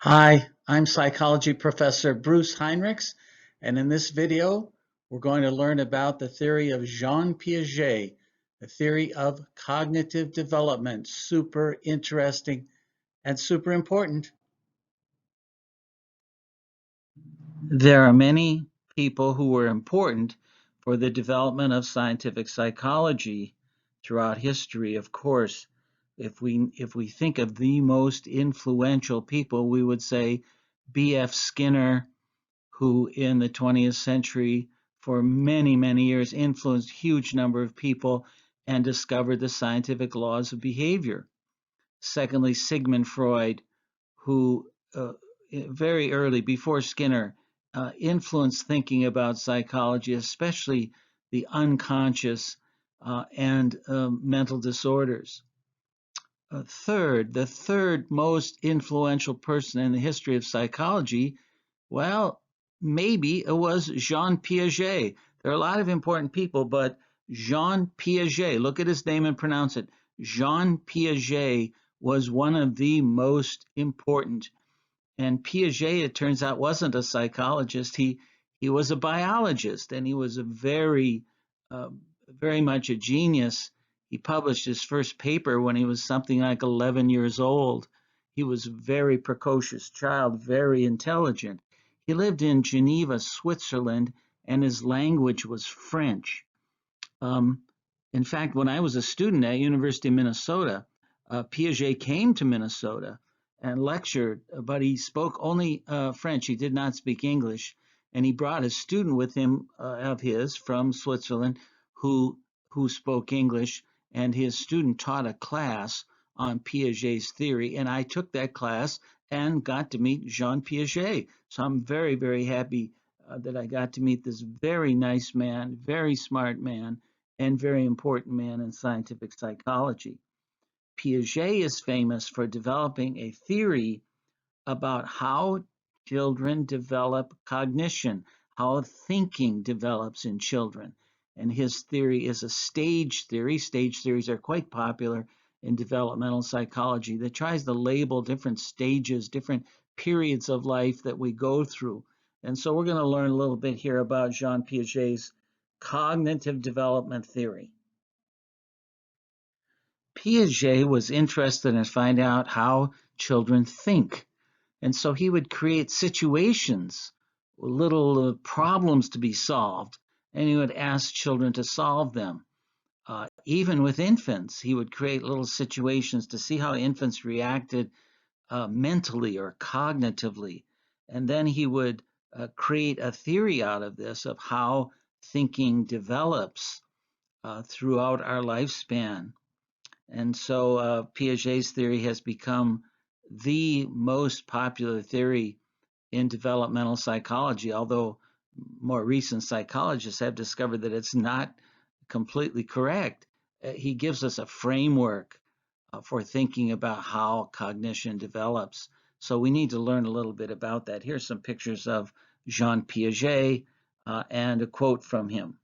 Hi, I'm psychology professor Bruce Hinrichs, and in this video, we're going to learn about the theory of Jean Piaget, the theory of cognitive development. Super interesting and super important. There are many people who were important for the development of scientific psychology throughout history. Of course, if we think of the most influential people, we would say B.F. Skinner, who in the 20th century for many, many years influenced a huge number of people and discovered the scientific laws of behavior. Secondly, Sigmund Freud, who very early, before Skinner, influenced thinking about psychology, especially the unconscious and mental disorders. The third most influential person in the history of psychology, well, maybe it was Jean Piaget. There are a lot of important people, but Jean Piaget, look at his name and pronounce it. Jean Piaget was one of the most important. And Piaget, it turns out, wasn't a psychologist. He was a biologist, and he was a very much a genius. He published his first paper when he was something like 11 years old. He was a very precocious child, very intelligent. He lived in Geneva, Switzerland, and his language was French. Um, in fact, when I was a student at University of Minnesota, Piaget came to Minnesota and lectured, but he spoke only French. He did not speak English. And he brought a student with him of his from Switzerland who spoke English, and his student taught a class on Piaget's theory, and I took that class and got to meet Jean Piaget. So I'm very, very happy that I got to meet this very nice man, very smart man, and very important man in scientific psychology. Piaget is famous for developing a theory about how children develop cognition, how thinking develops in children. And his theory is a stage theory. Stage theories are quite popular in developmental psychology that tries to label different stages, different periods of life that we go through. And so we're going to learn a little bit here about Jean Piaget's cognitive development theory. Piaget was interested in finding out how children think. And so he would create situations, little problems to be solved, and he would ask children to solve them. Even with infants, he would create little situations to see how infants reacted mentally or cognitively. And then he would create a theory out of this of how thinking develops throughout our lifespan. And so Piaget's theory has become the most popular theory in developmental psychology, although more recent psychologists have discovered that it's not completely correct. He gives us a framework for thinking about how cognition develops. So we need to learn a little bit about that. Here's some pictures of Jean Piaget and a quote from him.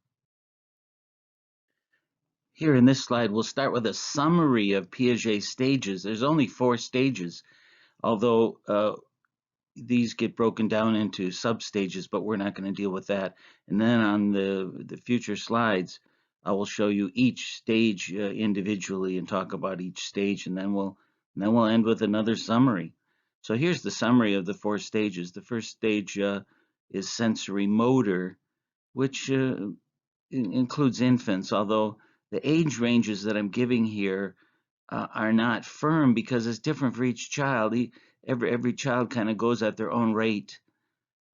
Here in this slide, we'll start with a summary of Piaget's stages. There's only 4 stages, although these get broken down into sub-stages, but we're not going to deal with that. And then on the future slides, I will show you each stage individually and talk about each stage, and then we'll end with another summary. So here's the summary of the 4 stages. The first stage is sensory motor, which includes infants, although the age ranges that I'm giving here are not firm because it's different for each child. Every child kind of goes at their own rate,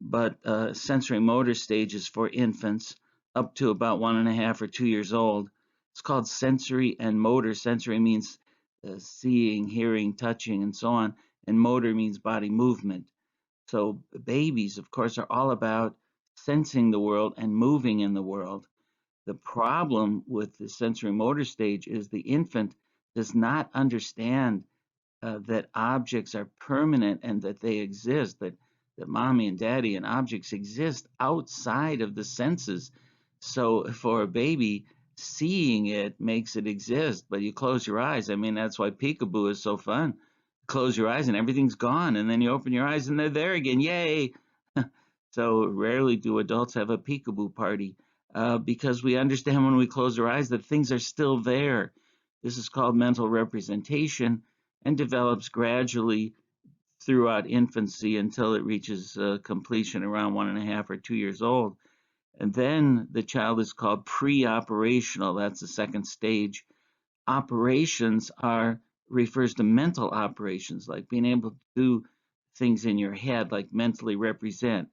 but sensory motor stage is for infants up to about 1.5 or 2 years old. It's called sensory and motor. Sensory means seeing, hearing, touching, and so on, and motor means body movement. So babies, of course, are all about sensing the world and moving in the world. The problem with the sensory motor stage is the infant does not understand that objects are permanent and that they exist, that mommy and daddy and objects exist outside of the senses. So for a baby, seeing it makes it exist, but you close your eyes. I mean, that's why peekaboo is so fun, close your eyes and everything's gone, and then you open your eyes and they're there again. Yay! So rarely do adults have a peekaboo party because we understand when we close our eyes that things are still there. This is called mental representation and develops gradually throughout infancy until it reaches completion around 1.5 or 2 years old. And then the child is called pre-operational. That's the second stage. Operations refers to mental operations, like being able to do things in your head, like mentally represent.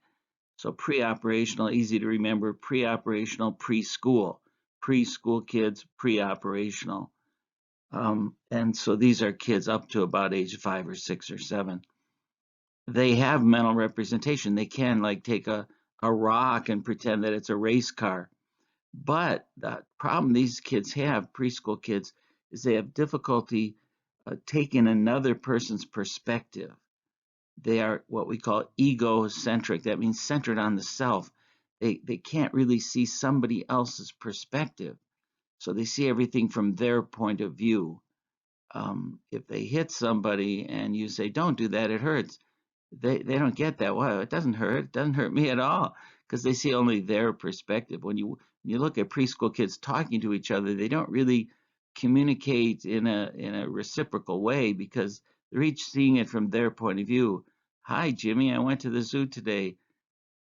So pre-operational, easy to remember, pre-operational, preschool. Preschool kids, pre-operational. And so these are kids up to about age 5 or 6 or 7. They have mental representation. They can like take a rock and pretend that it's a race car. But the problem these kids have, preschool kids, is they have difficulty taking another person's perspective. They are what we call egocentric. That means centered on the self. They can't really see somebody else's perspective. So they see everything from their point of view. If they hit somebody and you say, don't do that, it hurts, they don't get that. Well, it doesn't hurt. It doesn't hurt me at all, because they see only their perspective. When you look at preschool kids talking to each other, they don't really communicate in a reciprocal way because they're each seeing it from their point of view. Hi, Jimmy, I went to the zoo today.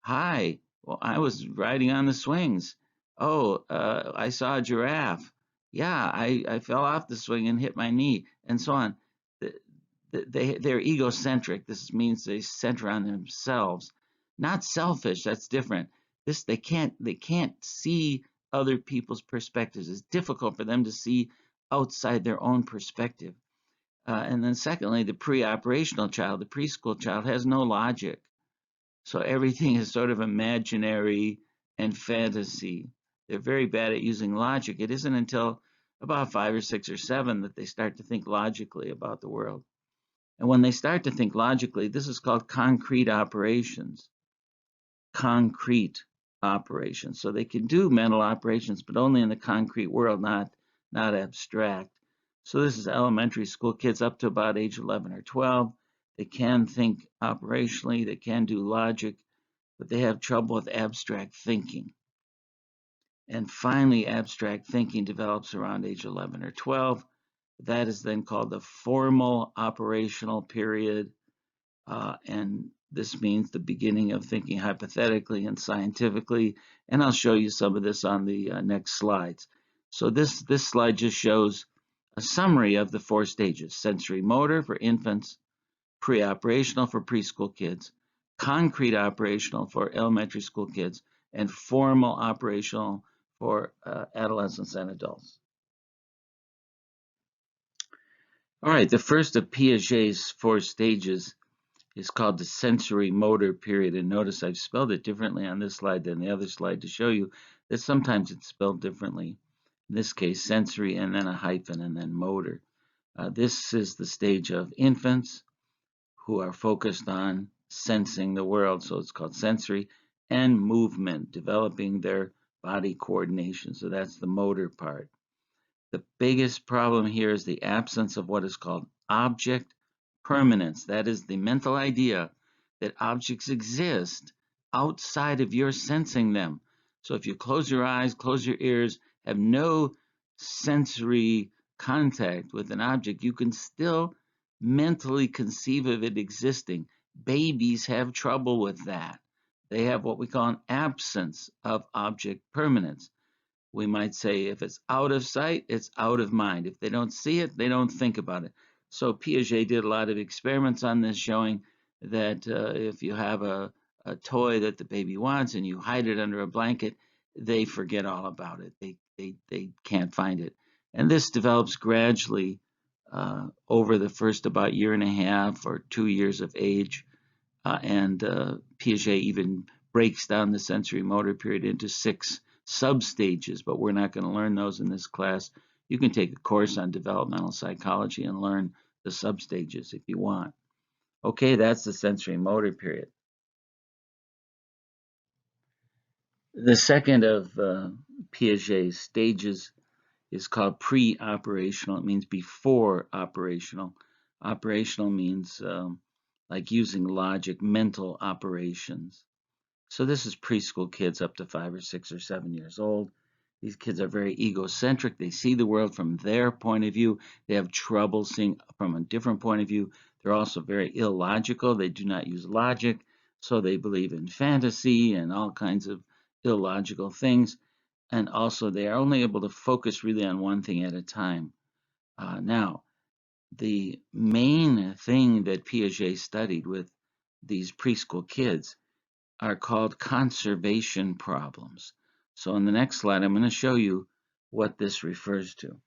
Hi, well, I was riding on the swings. Oh, I saw a giraffe. Yeah, I fell off the swing and hit my knee, and so on. They're egocentric. This means they center on themselves, not selfish. That's different. They can't see other people's perspectives. It's difficult for them to see outside their own perspective. And then secondly, the pre-operational child, the preschool child, has no logic. So everything is sort of imaginary and fantasy. They're very bad at using logic. It isn't until about 5 or 6 or 7 that they start to think logically about the world. And when they start to think logically, this is called concrete operations. Concrete operations. So they can do mental operations, but only in the concrete world, not abstract. So this is elementary school kids up to about age 11 or 12. They can think operationally, they can do logic, but they have trouble with abstract thinking. And finally, abstract thinking develops around age 11 or 12. That is then called the formal operational period. And this means the beginning of thinking hypothetically and scientifically. And I'll show you some of this on the next slides. So this slide just shows a summary of the 4 stages: sensory motor for infants, pre-operational for preschool kids, concrete operational for elementary school kids, and formal operational for adolescents and adults. All right, the first of Piaget's 4 stages is called the sensory motor period. And notice I've spelled it differently on this slide than the other slide to show you that sometimes it's spelled differently. In this case, sensory and then a hyphen and then motor. This is the stage of infants who are focused on sensing the world. So it's called sensory, and movement, developing their body coordination. So that's the motor part. The biggest problem here is the absence of what is called object permanence. That is the mental idea that objects exist outside of your sensing them. So if you close your eyes, close your ears, have no sensory contact with an object, you can still mentally conceive of it existing. Babies have trouble with that. They have what we call an absence of object permanence. We might say if it's out of sight, it's out of mind. If they don't see it, they don't think about it. So Piaget did a lot of experiments on this, showing that if you have a toy that the baby wants and you hide it under a blanket, they forget all about it. They can't find it. And this develops gradually over the first about 1.5 or 2 years of age. And Piaget even breaks down the sensory motor period into 6 sub-stages, but we're not going to learn those in this class. You can take a course on developmental psychology and learn the sub-stages if you want. Okay, that's the sensory motor period. The second of Piaget's stages is called pre-operational. It means before operational. Operational means like using logic, mental operations. So this is preschool kids up to 5 or 6 or 7 years old. These kids are very egocentric. They see the world from their point of view. They have trouble seeing from a different point of view. They're also very illogical. They do not use logic. So they believe in fantasy and all kinds of illogical things. And also they are only able to focus really on one thing at a time. Now, the main thing that Piaget studied with these preschool kids are called conservation problems. So in the next slide, I'm going to show you what this refers to.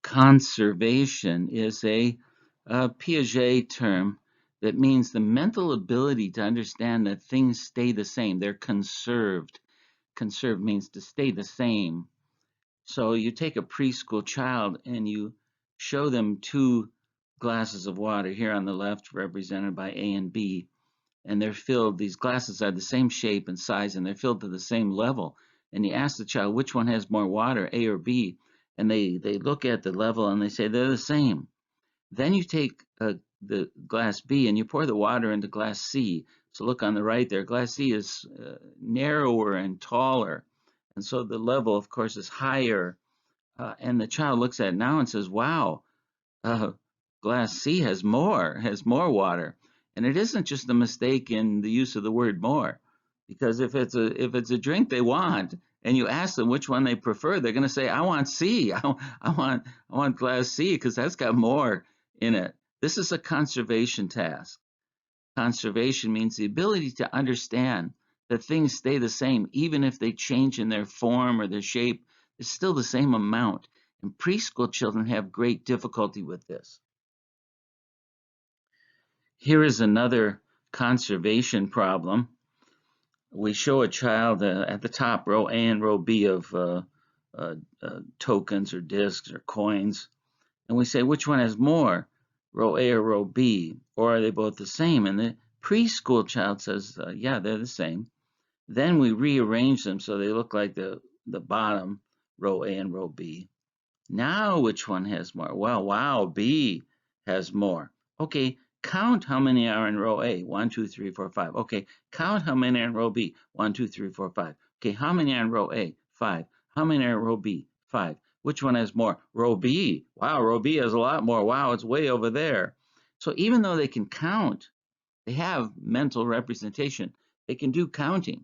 Conservation is a Piaget term that means the mental ability to understand that things stay the same. They're conserved. Conserved means to stay the same. So you take a preschool child and you show them two glasses of water here on the left represented by A and B, and they're filled, these glasses are the same shape and size, and they're filled to the same level. And you ask the child which one has more water, A or B, and they look at the level and they say they're the same. Then you take the glass B and you pour the water into glass C. So look on the right there, glass C is narrower and taller. And so the level, of course, is higher. And the child looks at it now and says, wow, uh, glass C has more water, and it isn't just a mistake in the use of the word more, because if it's a drink they want, and you ask them which one they prefer, they're going to say, I want C. I want glass C because that's got more in it. This is a conservation task. Conservation means the ability to understand that things stay the same, even if they change in their form or their shape, it's still the same amount. And preschool children have great difficulty with this. Here is another conservation problem. We show a child at the top, row A and row B of tokens or discs or coins, and we say, which one has more, row A or row B, or are they both the same? And the preschool child says, yeah, they're the same. Then we rearrange them so they look like the bottom, row A and row B. Now which one has more? Well, wow, B has more. Okay, count how many are in row A. 1, 2, 3, 4, 5. Okay, count how many are in row B. 1, 2, 3, 4, 5. Okay, how many are in row A? 5. How many are in row B? 5. Which one has more? Row B. Wow, row B has a lot more. Wow, it's way over there. So even though they can count, they have mental representation. They can do counting,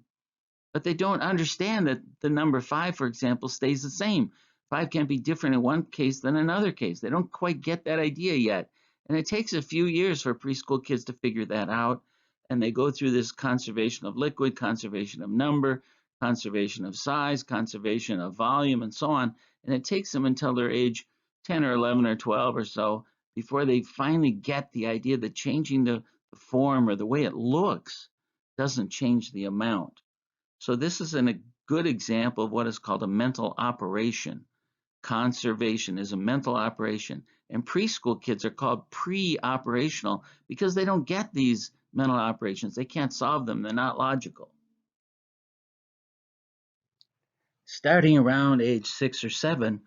but they don't understand that the number 5, for example, stays the same. 5 can't be different in one case than another case. They don't quite get that idea yet. And it takes a few years for preschool kids to figure that out. And they go through this conservation of liquid, conservation of number, conservation of size, conservation of volume, and so on. And it takes them until they're age 10 or 11 or 12 or so before they finally get the idea that changing the form or the way it looks doesn't change the amount. So this is a good example of what is called a mental operation. Conservation is a mental operation. And preschool kids are called pre-operational because they don't get these mental operations. They can't solve them. They're not logical. Starting around age 6 or 7,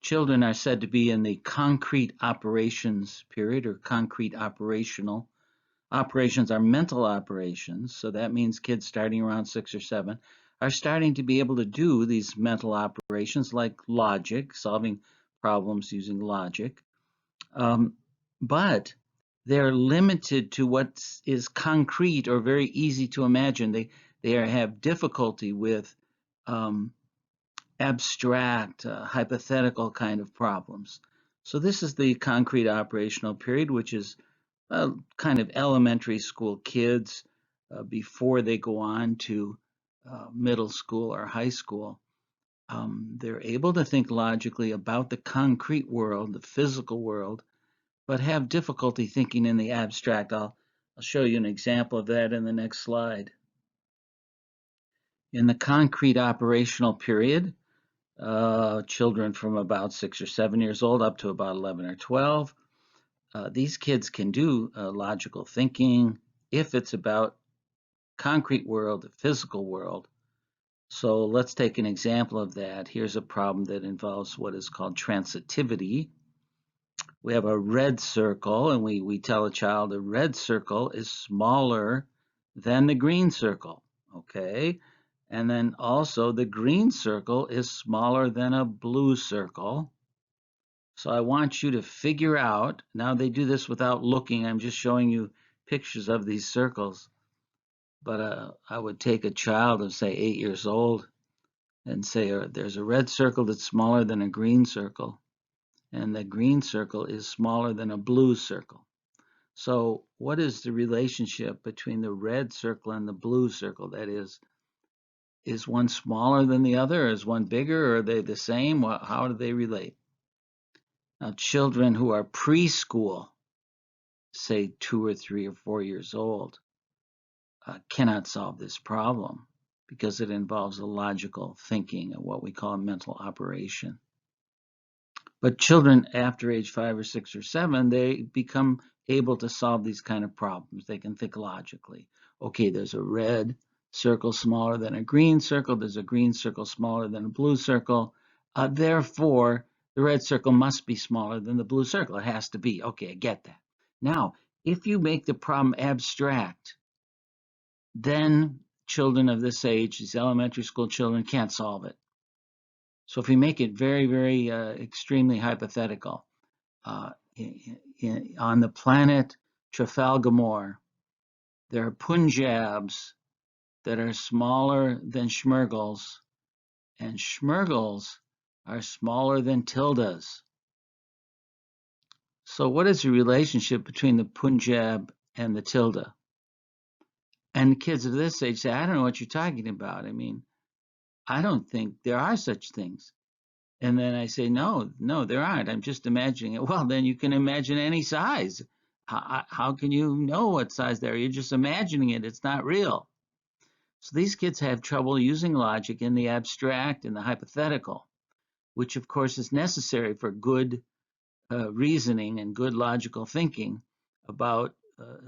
children are said to be in the concrete operations period or concrete operational. Operations are mental operations, so that means kids starting around 6 or 7 are starting to be able to do these mental operations like logic, solving problems using logic, but they're limited to what is concrete or very easy to imagine. They have difficulty with abstract, hypothetical kind of problems. So this is the concrete operational period, which is kind of elementary school kids before they go on to middle school or high school. They're able to think logically about the concrete world, the physical world, but have difficulty thinking in the abstract. I'll show you an example of that in the next slide. In the concrete operational period, children from about 6 or 7 years old up to about 11 or 12, these kids can do logical thinking if it's about concrete world, the physical world. So let's take an example of that. Here's a problem that involves what is called transitivity. we have a red circle, and we tell a child the red circle is smaller than the green circle, okay? And then also the green circle is smaller than a blue circle. So I want you to figure out, now they do this without looking, I'm just showing you pictures of these circles, but I would take a child of say 8 years old and say there's a red circle that's smaller than a green circle, and the green circle is smaller than a blue circle. So what is the relationship between the red circle and the blue circle? That is one smaller than the other? Is one bigger? Or are they the same? How do they relate? Now, children who are preschool, say 2 or 3 or 4 years old, cannot solve this problem because it involves a logical thinking of what we call a mental operation. But children after age 5 or 6 or 7, they become able to solve these kind of problems. They can think logically. Okay, there's a red circle smaller than a green circle. There's a green circle smaller than a blue circle. Therefore, the red circle must be smaller than the blue circle. It has to be. Okay, I get that. Now, if you make the problem abstract, then children of this age, these elementary school children, can't solve it. So if we make it very, very extremely hypothetical, on the planet Trafalgar, there are Punjabs that are smaller than Schmergels, and Schmergels are smaller than tildes. So what is the relationship between the Punjab and the tilde? And kids of this age say, I don't know what you're talking about. I mean, I don't think there are such things. And then I say, no, there aren't. I'm just imagining it. Well, then you can imagine any size. How can you know what size they are? You're just imagining it. It's not real. So these kids have trouble using logic in the abstract and the hypothetical, which of course is necessary for good reasoning and good logical thinking about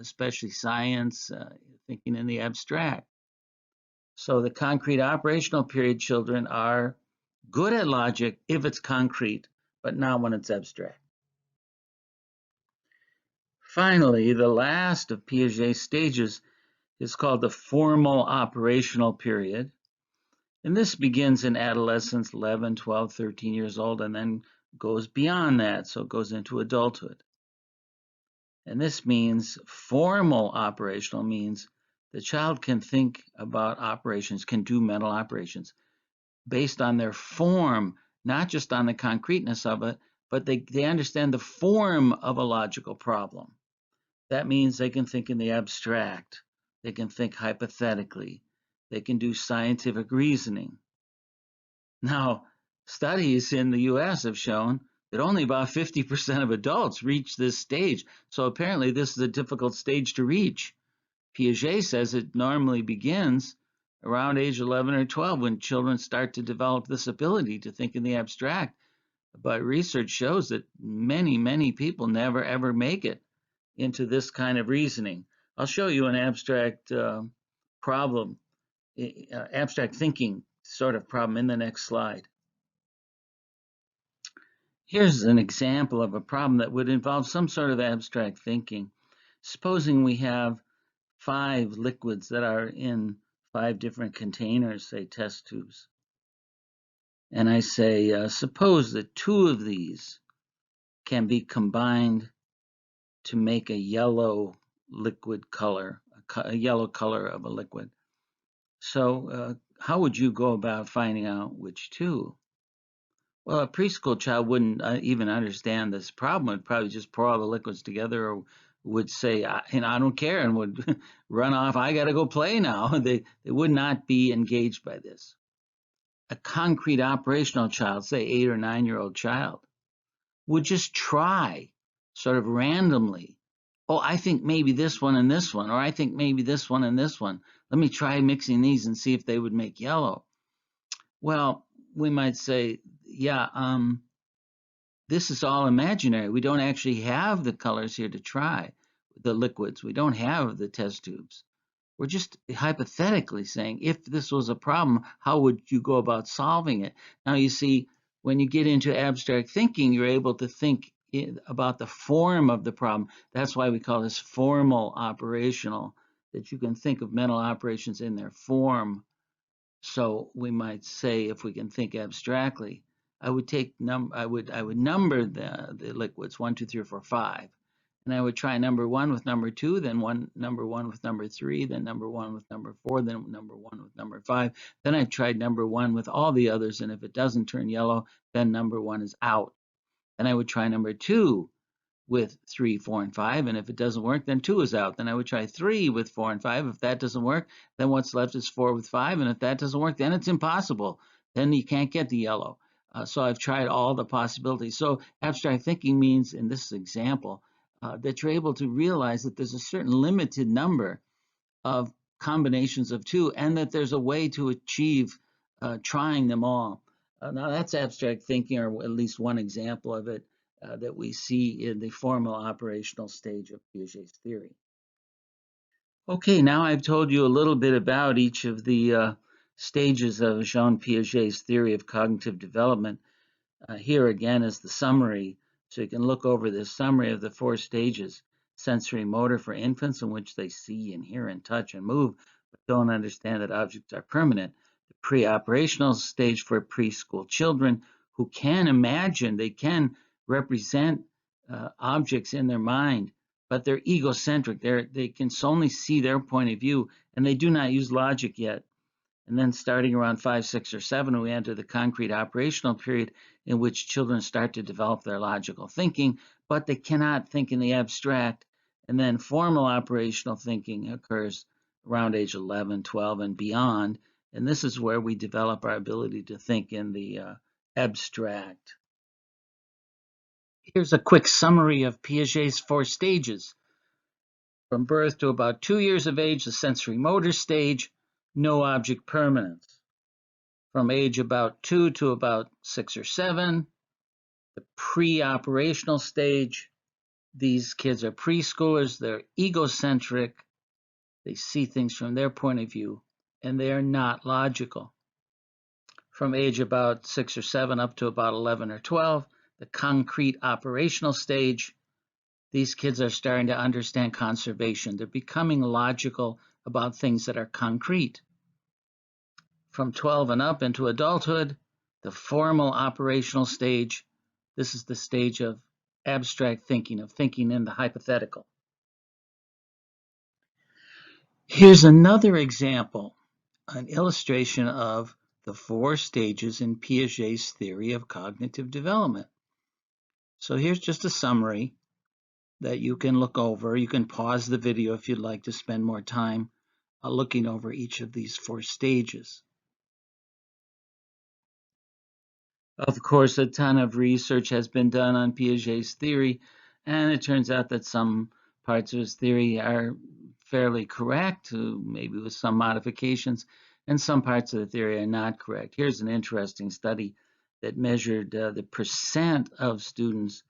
especially science, thinking in the abstract. So the concrete operational period children are good at logic if it's concrete, but not when it's abstract. Finally, the last of Piaget's stages is called the formal operational period. And this begins in adolescence, 11, 12, 13 years old, and then goes beyond that, so it goes into adulthood. And this means formal operational means the child can think about operations, can do mental operations based on their form, not just on the concreteness of it, but they understand the form of a logical problem. That means they can think in the abstract, they can think hypothetically, they can do scientific reasoning. Now, studies in the US have shown that only about 50% of adults reach this stage. So apparently this is a difficult stage to reach. Piaget says it normally begins around age 11 or 12 when children start to develop this ability to think in the abstract. But research shows that many, many people never ever make it into this kind of reasoning. I'll show you an abstract problem, abstract thinking sort of problem in the next slide. Here's an example of a problem that would involve some sort of abstract thinking. Supposing we have 5 liquids that are in 5 different containers, say test tubes. And I say, suppose that 2 of these can be combined to make a yellow liquid color, a yellow color of a liquid. So how would you go about finding out which 2? Well, a preschool child wouldn't even understand this problem. Would probably just pour all the liquids together, or would say, I don't care, and would run off. I got to go play now. They would not be engaged by this. A concrete operational child, say 8 or 9-year-old child, would just try sort of randomly. Oh, I think maybe this one and this one, or I think maybe this one and this one. Let me try mixing these and see if they would make yellow. Well, we might say, yeah, this is all imaginary. We don't actually have the colors here to try, the liquids. We don't have the test tubes. We're just hypothetically saying, if this was a problem, how would you go about solving it? Now, you see, when you get into abstract thinking, you're able to think about the form of the problem. That's why we call this formal operational, that you can think of mental operations in their form. So we might say, if we can think abstractly, I would number the liquids 1, 2, 3, 4, 5, and I would try number 1 with number 2, then number 1 with number 3, then number 1 with number 4, then number 1 with number 5. Then I tried number 1 with all the others, and if it doesn't turn yellow, then number 1 is out. Then I would try number 2 with 3, 4, and 5, and if it doesn't work, then 2 is out. Then I would try 3 with 4 and 5. If that doesn't work, then what's left is 4 with 5, and if that doesn't work, then it's impossible. Then you can't get the yellow. So I've tried all the possibilities. So abstract thinking means, in this example, that you're able to realize that there's a certain limited number of combinations of 2, and that there's a way to achieve trying them all. Now that's abstract thinking, or at least one example of it that we see in the formal operational stage of Piaget's theory. Okay, now I've told you a little bit about each of the stages of Jean Piaget's theory of cognitive development. Here again is the summary, so you can look over this summary of the 4 stages. Sensory motor for infants, in which they see and hear and touch and move, but don't understand that objects are permanent. The pre-operational stage for preschool children who can imagine, they can represent objects in their mind, but they're egocentric. They can only see their point of view, and they do not use logic yet. And then starting around 5, 6, or 7, we enter the concrete operational period, in which children start to develop their logical thinking, but they cannot think in the abstract. And then formal operational thinking occurs around age 11, 12, and beyond. And this is where we develop our ability to think in the abstract. Here's a quick summary of Piaget's 4 stages. From birth to about 2 years of age, the sensory motor stage, no object permanence. From age about 2 to about 6 or 7, the pre-operational stage. These kids are preschoolers, they're egocentric, they see things from their point of view, and they are not logical. From age about 6 or 7 up to about 11 or 12, the concrete operational stage. These kids are starting to understand conservation. They're becoming logical about things that are concrete. From 12 and up into adulthood, the formal operational stage. This is the stage of abstract thinking, of thinking in the hypothetical. Here's another example, an illustration of the 4 stages in Piaget's theory of cognitive development. So here's just a summary that you can look over. You can pause the video if you'd like to spend more time looking over each of these 4 stages. Of course, a ton of research has been done on Piaget's theory, and it turns out that some parts of his theory are fairly correct, maybe with some modifications, and some parts of the theory are not correct. Here's an interesting study that measured the percent of students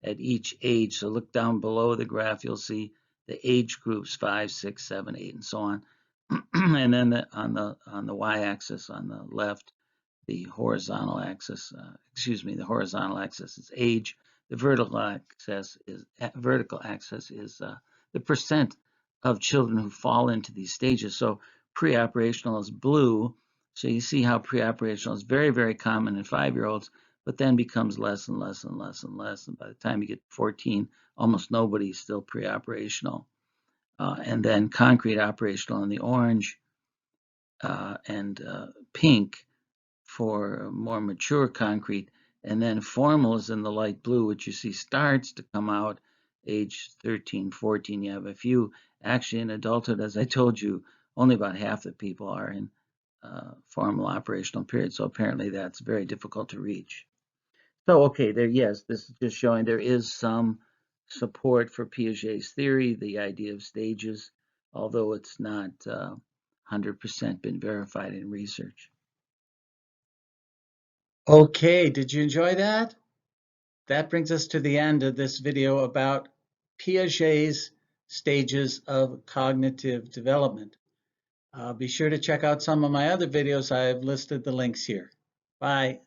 at each age. So look down below the graph, you'll see the age groups 5, 6, 7, 8, and so on. And then on the y-axis on the left, the horizontal axis, the horizontal axis is age. The vertical axis is the percent of children who fall into these stages. So pre-operational is blue. So you see how pre-operational is very, very common in 5-year-olds, but then becomes less and less and less and less. And by the time you get to 14, almost nobody is still pre-operational. And then concrete operational in the orange and pink for more mature concrete, and then formal is in the light blue, which you see starts to come out age 13, 14. You have a few. Actually, in adulthood, as I told you, only about half the people are in formal operational period, so apparently that's very difficult to reach. So, okay, yes, this is just showing there is some support for Piaget's theory, the idea of stages, although it's not 100% been verified in research. Okay, did you enjoy that? That brings us to the end of this video about Piaget's stages of cognitive development. Be sure to check out some of my other videos. I've listed the links here. Bye.